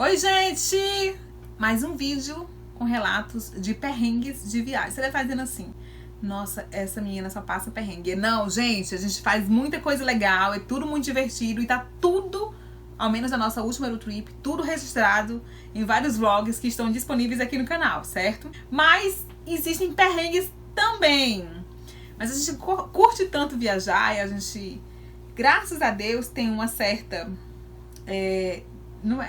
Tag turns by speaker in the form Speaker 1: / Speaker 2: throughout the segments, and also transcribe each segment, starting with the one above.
Speaker 1: Oi, gente! Mais um vídeo com relatos de perrengues de viagem. Você deve estar dizendo assim: nossa, essa menina só passa perrengue. Não, gente, a gente faz muita coisa legal, é tudo muito divertido e tá tudo, ao menos a nossa última Eurotrip, tudo registrado em vários vlogs que estão disponíveis aqui no canal, certo? Mas existem perrengues também. Mas a gente curte tanto viajar e a gente, graças a Deus, tem uma certa... não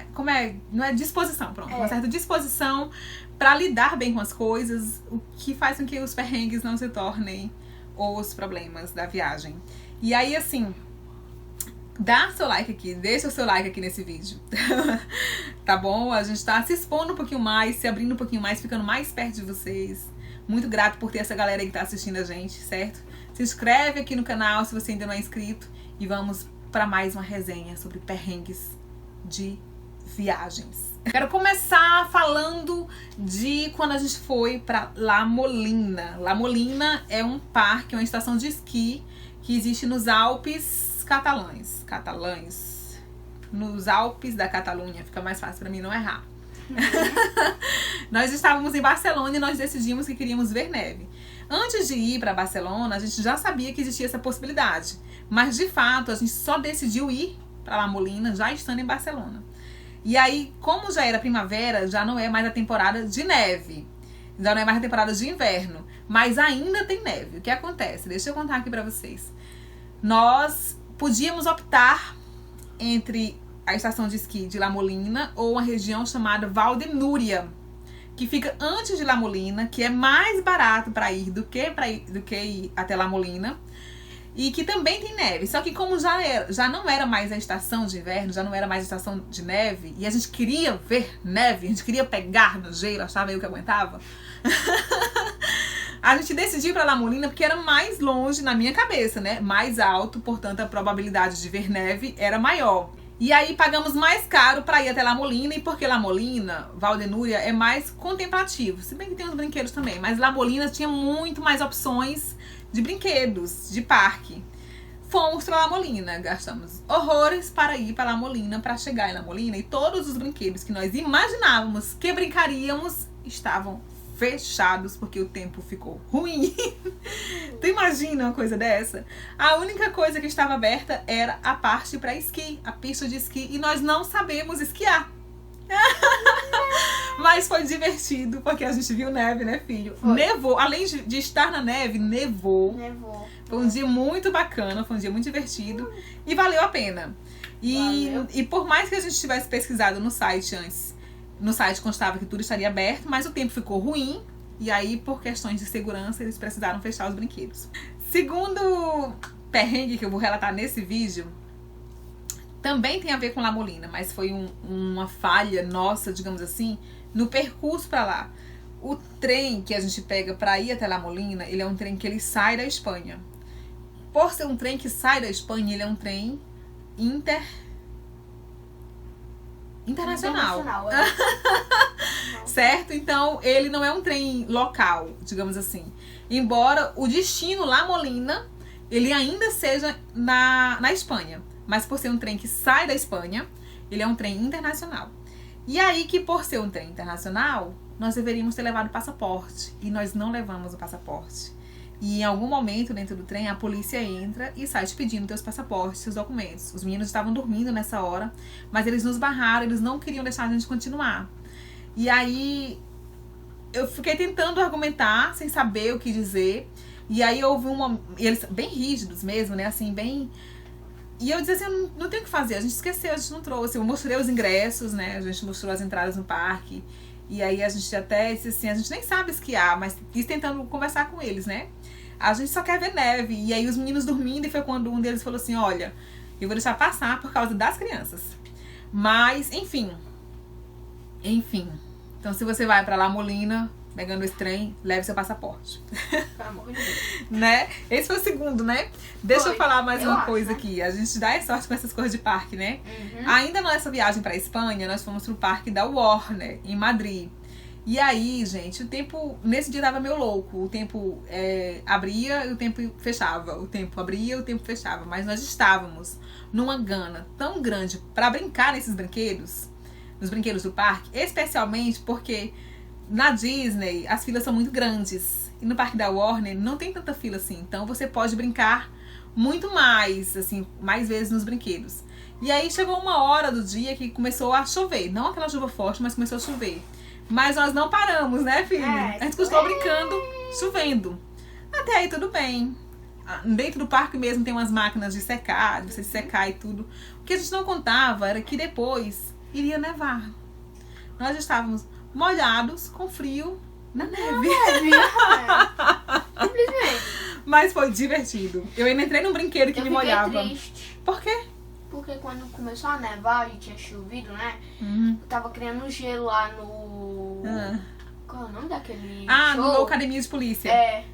Speaker 1: é disposição, pronto. Uma certa disposição para lidar bem com as coisas, o que faz com que os perrengues não se tornem os problemas da viagem. E aí, assim, dá seu like aqui, deixa o seu like aqui nesse vídeo, tá bom? A gente tá se expondo um pouquinho mais, se abrindo um pouquinho mais, ficando mais perto de vocês. Muito grato por ter essa galera aí que tá assistindo a gente, certo? Se inscreve aqui no canal se você ainda não é inscrito e vamos para mais uma resenha sobre perrengues de viagens. Quero começar falando de quando a gente foi para La Molina. La Molina é um parque, uma estação de esqui que existe nos Alpes catalães. Nos Alpes da Catalunha, fica mais fácil para mim não errar. Nós estávamos em Barcelona e nós decidimos que queríamos ver neve. Antes de ir para Barcelona, a gente já sabia que existia essa possibilidade, mas de fato a gente só decidiu ir para La Molina já estando em Barcelona. E aí, como já era primavera, já não é mais a temporada de neve, já não é mais a temporada de inverno, mas ainda tem neve. O que acontece? Deixa eu contar aqui para vocês. Nós podíamos optar entre a estação de esqui de La Molina ou uma região chamada Val de Núria, que fica antes de La Molina, que é mais barato para ir do que ir até La Molina, e que também tem neve. Só que como já não era mais a estação de inverno, já não era mais a estação de neve, e a gente queria ver neve, a gente queria pegar no gelo, achava eu que aguentava, a gente decidiu ir para La Molina porque era mais longe na minha cabeça, né? Mais alto, portanto a probabilidade de ver neve era maior. E aí pagamos mais caro para ir até La Molina, e porque La Molina, Val de Núria, é mais contemplativo. Se bem que tem uns brinquedos também, mas La Molina tinha muito mais opções de brinquedos, de parque. Fomos para La Molina, gastamos horrores para ir para La Molina, para chegar em La Molina, e todos os brinquedos que nós imaginávamos que brincaríamos estavam fechados porque o tempo ficou ruim. Tu imagina uma coisa dessa? A única coisa que estava aberta era a parte para esqui, a pista de esqui, e nós não sabemos esquiar. Mas foi divertido porque a gente viu neve, né, filho? Foi. Nevou, além de estar na neve, nevou. Foi um dia muito bacana, foi um dia muito divertido e valeu a pena. E por mais que a gente tivesse pesquisado no site antes, no site constava que tudo estaria aberto, mas o tempo ficou ruim e aí, por questões de segurança, eles precisaram fechar os brinquedos. Segundo perrengue que eu vou relatar nesse vídeo, também tem a ver com La Molina, mas foi uma falha nossa, digamos assim, no percurso para lá. O trem que a gente pega para ir até La Molina, ele é um trem que ele sai da Espanha. Por ser um trem que sai da Espanha, ele é um trem internacional. Certo? Então, ele não é um trem local, digamos assim. Embora o destino La Molina, ele ainda seja na Espanha. Mas por ser um trem que sai da Espanha, ele é um trem internacional. E aí que por ser um trem internacional, nós deveríamos ter levado o passaporte. E nós não levamos o passaporte. E em algum momento dentro do trem, a polícia entra e sai te pedindo teus passaportes, seus documentos. Os meninos estavam dormindo nessa hora, mas eles nos barraram, eles não queriam deixar a gente continuar. E aí eu fiquei tentando argumentar, sem saber o que dizer. E aí houve eles bem rígidos mesmo, né, assim, bem... E eu dizia assim, não tem o que fazer, a gente esqueceu, a gente não trouxe. Eu mostrei os ingressos, né, a gente mostrou as entradas no parque. E aí a gente até disse assim, a gente nem sabe esquiar, mas quis tentando conversar com eles, né. A gente só quer ver neve. E aí os meninos dormindo, e foi quando um deles falou assim, olha, eu vou deixar passar por causa das crianças. Mas, enfim. Então se você vai pra La Molina, pegando esse trem, leve seu passaporte.
Speaker 2: Pelo amor de Deus.
Speaker 1: Né? Esse foi o segundo, né? Deixa eu falar mais uma coisa,
Speaker 2: né?
Speaker 1: aqui. A gente dá sorte com essas coisas de parque, né? Ainda nessa viagem pra Espanha, nós fomos pro parque da Warner, em Madrid. E aí, gente, o tempo... Nesse dia tava meio louco. O tempo abria e o tempo fechava. O tempo abria e o tempo fechava. Mas nós estávamos numa gana tão grande pra brincar nesses brinquedos. nos brinquedos do parque, especialmente porque na Disney as filas são muito grandes e no parque da Warner não tem tanta fila assim, então você pode brincar muito mais, assim, mais vezes nos brinquedos. E aí chegou uma hora do dia que começou a chover, não aquela chuva forte, mas começou a chover. Mas nós não paramos, né, filho? A gente continuou brincando, chovendo. Até aí tudo bem. Dentro do parque mesmo tem umas máquinas de secar, de você secar e tudo. O que a gente não contava era que depois iria nevar. Nós estávamos molhados, com frio, na neve.
Speaker 2: Simplesmente.
Speaker 1: Mas foi divertido. Eu ainda entrei num brinquedo que me molhava.
Speaker 2: Eu fiquei triste.
Speaker 1: Por quê?
Speaker 2: Porque quando começou a nevar e tinha chovido, né? Eu tava criando gelo lá no... Qual é o nome daquele show?
Speaker 1: No Academia de Polícia.
Speaker 2: É.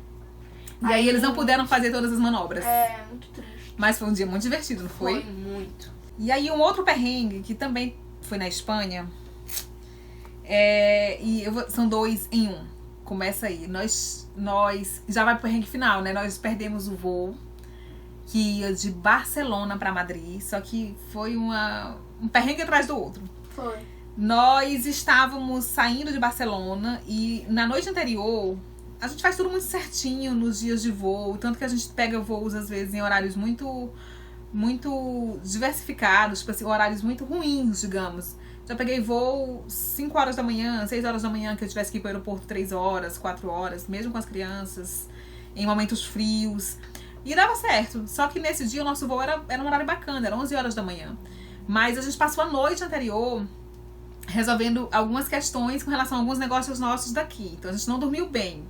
Speaker 1: E aí eles não puderam fazer todas as manobras.
Speaker 2: É, muito triste.
Speaker 1: Mas foi um dia muito divertido, não foi?
Speaker 2: Foi muito.
Speaker 1: E aí um outro perrengue, que também foi na Espanha, são 2 em 1. Começa aí. Nós já vai pro perrengue final, né? Nós perdemos o voo que ia de Barcelona pra Madrid, só que foi um perrengue atrás do outro.
Speaker 2: Foi.
Speaker 1: Nós estávamos saindo de Barcelona e na noite anterior a gente faz tudo muito certinho nos dias de voo, tanto que a gente pega voos às vezes em horários muito diversificados, tipo assim, horários muito ruins, digamos. Já peguei voo 5 horas da manhã, 6 horas da manhã, que eu tivesse que ir para o aeroporto 3 horas, 4 horas, mesmo com as crianças, em momentos frios. E dava certo. Só que nesse dia o nosso voo era um horário bacana, era 11 horas da manhã. Mas a gente passou a noite anterior resolvendo algumas questões com relação a alguns negócios nossos daqui. Então a gente não dormiu bem.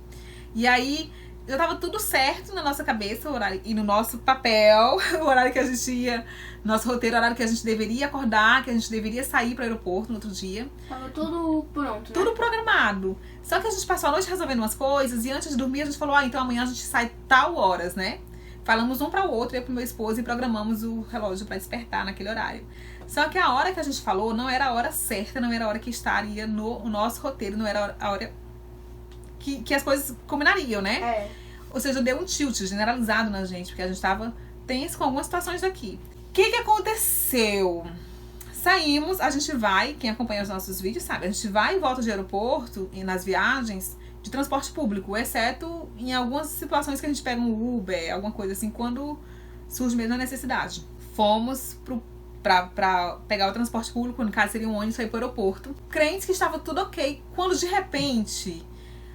Speaker 1: E aí já tava tudo certo na nossa cabeça, o horário, e no nosso papel, o horário que a gente ia, nosso roteiro, o horário que a gente deveria acordar, que a gente deveria sair para o aeroporto no outro dia.
Speaker 2: Tava tudo pronto, né?
Speaker 1: Tudo programado. Só que a gente passou a noite resolvendo umas coisas e antes de dormir a gente falou, então amanhã a gente sai tal horas, né? Falamos um para o outro, eu pro meu esposo e programamos o relógio para despertar naquele horário. Só que a hora que a gente falou não era a hora certa, não era a hora que estaria no nosso roteiro, não era a hora que as coisas combinariam, né?
Speaker 2: É.
Speaker 1: Ou seja, deu um tilt generalizado na gente, porque a gente tava tenso com algumas situações daqui. O que aconteceu? Saímos, a gente vai, quem acompanha os nossos vídeos sabe, a gente vai e volta de aeroporto e nas viagens de transporte público, exceto em algumas situações que a gente pega um Uber, alguma coisa assim, quando surge mesmo a necessidade. Fomos pra pegar o transporte público, no caso seria um ônibus, sair pro aeroporto. Crentes que estava tudo ok, quando de repente,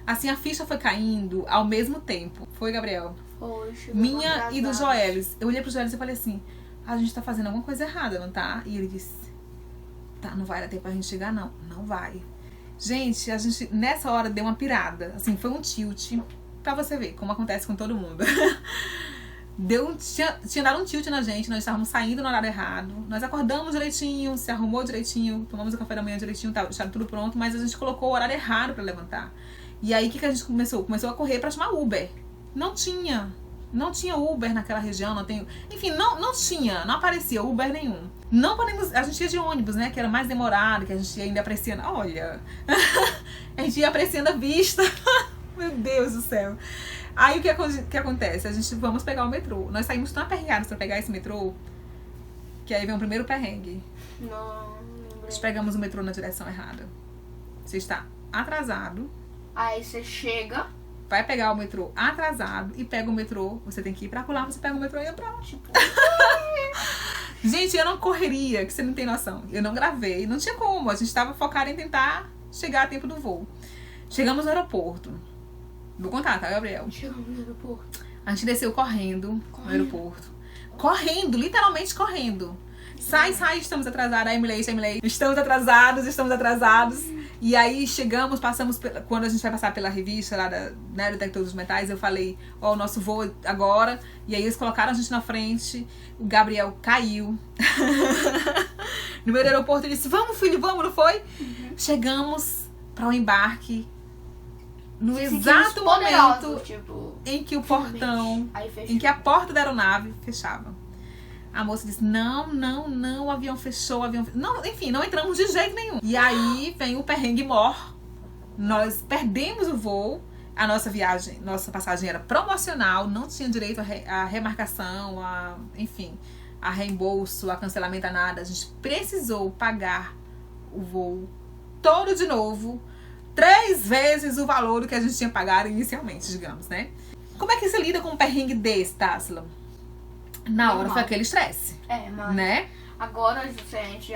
Speaker 1: assim, a ficha foi caindo ao mesmo tempo. Foi, Gabriel?
Speaker 2: Foi,
Speaker 1: Minha e do Joelis. Eu olhei pro Joelis e falei assim, a gente tá fazendo alguma coisa errada, não tá? E ele disse, tá, não vai dar tempo pra gente chegar, não. Não vai. Gente, a gente nessa hora deu uma pirada. Assim, foi um tilt. Pra você ver como acontece com todo mundo. Tinha dado um tilt na gente. Nós estávamos saindo no horário errado. Nós acordamos direitinho, se arrumou direitinho, tomamos o café da manhã direitinho, estava tudo pronto. Mas a gente colocou o horário errado pra levantar. E aí, o que a gente começou? Começou a correr pra chamar Uber. Não tinha Uber naquela região, enfim, não aparecia Uber nenhum. Não podemos, a gente ia de ônibus, né, que era mais demorado, que a gente ia ainda apreciando, olha, a gente ia apreciando a vista, meu Deus do céu. Aí o que acontece? Vamos pegar o metrô, nós saímos tão aperreados pra pegar esse metrô, que aí vem o primeiro perrengue.
Speaker 2: Não lembrei.
Speaker 1: Nós pegamos o metrô na direção errada. Você está atrasado.
Speaker 2: Aí você chega...
Speaker 1: Vai pegar o metrô atrasado e pega o metrô. Você tem que ir pra lá, você pega o metrô e ia pra lá.
Speaker 2: Tipo...
Speaker 1: Gente, eu não correria, que você não tem noção. Eu não gravei, não tinha como. A gente tava focado em tentar chegar a tempo do voo. Chegamos no aeroporto. Vou contar, tá, Gabriel?
Speaker 2: Chegamos no aeroporto.
Speaker 1: A gente desceu correndo no aeroporto. Correndo, literalmente correndo. Sai, estamos atrasados. Aí, Emily, estamos atrasados. E aí chegamos, quando a gente vai passar pela revista lá do Detector dos Metais, eu falei, o nosso voo agora. E aí eles colocaram a gente na frente, o Gabriel caiu. No meio do aeroporto ele disse, vamos filho, vamos, não foi? Chegamos para o embarque. No exato momento em que o portão, em que a porta da aeronave fechava. A moça disse, não, o avião fechou, Não, enfim, não entramos de jeito nenhum. E aí vem o perrengue mor. Nós perdemos o voo. A nossa passagem era promocional, não tinha direito a remarcação, enfim, a reembolso, a cancelamento, a nada. A gente precisou pagar o voo todo de novo, 3 vezes o valor que a gente tinha pagado inicialmente, digamos, né? Como é que você lida com um perrengue desse, Tássila? Na hora foi aquele estresse.
Speaker 2: Mas
Speaker 1: né?
Speaker 2: Agora a gente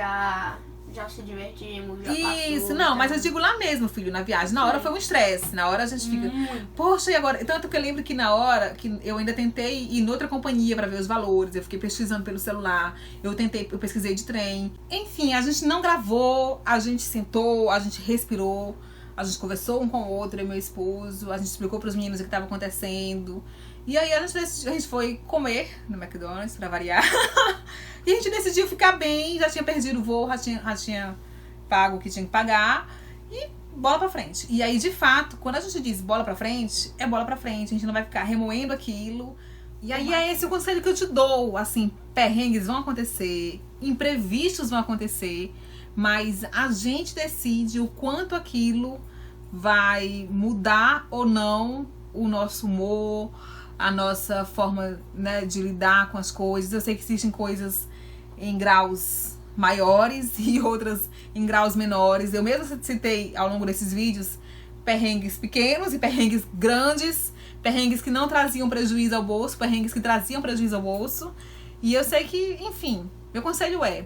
Speaker 2: já se divertimos, já
Speaker 1: Isso,
Speaker 2: passou,
Speaker 1: não, mas eu digo lá mesmo, filho, na viagem. Na hora foi um estresse. Na hora a gente fica, poxa, e agora? Tanto que eu lembro que na hora que eu ainda tentei ir em outra companhia pra ver os valores. Eu fiquei pesquisando pelo celular. Eu pesquisei de trem. Enfim, a gente não gravou, a gente sentou, a gente respirou, a gente conversou um com o outro, eu e meu esposo, a gente explicou pros meninos o que estava acontecendo. E aí a gente foi comer no McDonald's, pra variar. E a gente decidiu ficar bem, já tinha perdido o voo, já tinha pago o que tinha que pagar. E bola pra frente. E aí, de fato, quando a gente diz bola pra frente, é bola pra frente. A gente não vai ficar remoendo aquilo. E aí é esse o conselho que eu te dou. Assim, perrengues vão acontecer, imprevistos vão acontecer, mas a gente decide o quanto aquilo vai mudar ou não o nosso humor, a nossa forma, né, de lidar com as coisas. Eu sei que existem coisas em graus maiores e outras em graus menores. Eu mesma citei ao longo desses vídeos perrengues pequenos e perrengues grandes, perrengues que não traziam prejuízo ao bolso, perrengues que traziam prejuízo ao bolso. E eu sei que, enfim, meu conselho é: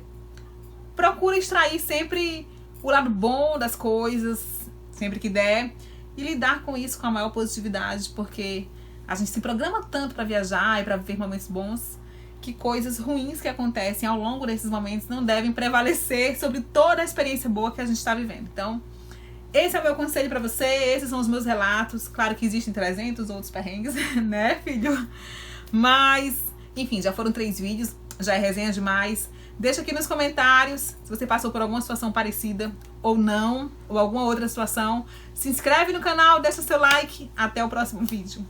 Speaker 1: procura extrair sempre o lado bom das coisas, sempre que der, e lidar com isso com a maior positividade, porque a gente se programa tanto para viajar e para viver momentos bons, que coisas ruins que acontecem ao longo desses momentos não devem prevalecer sobre toda a experiência boa que a gente está vivendo. Então, esse é o meu conselho para você, esses são os meus relatos. Claro que existem 300 outros perrengues, né, filho? Mas, enfim, já foram 3 vídeos, já é resenha demais. Deixa aqui nos comentários se você passou por alguma situação parecida ou não, ou alguma outra situação. Se inscreve no canal, deixa seu like. Até o próximo vídeo.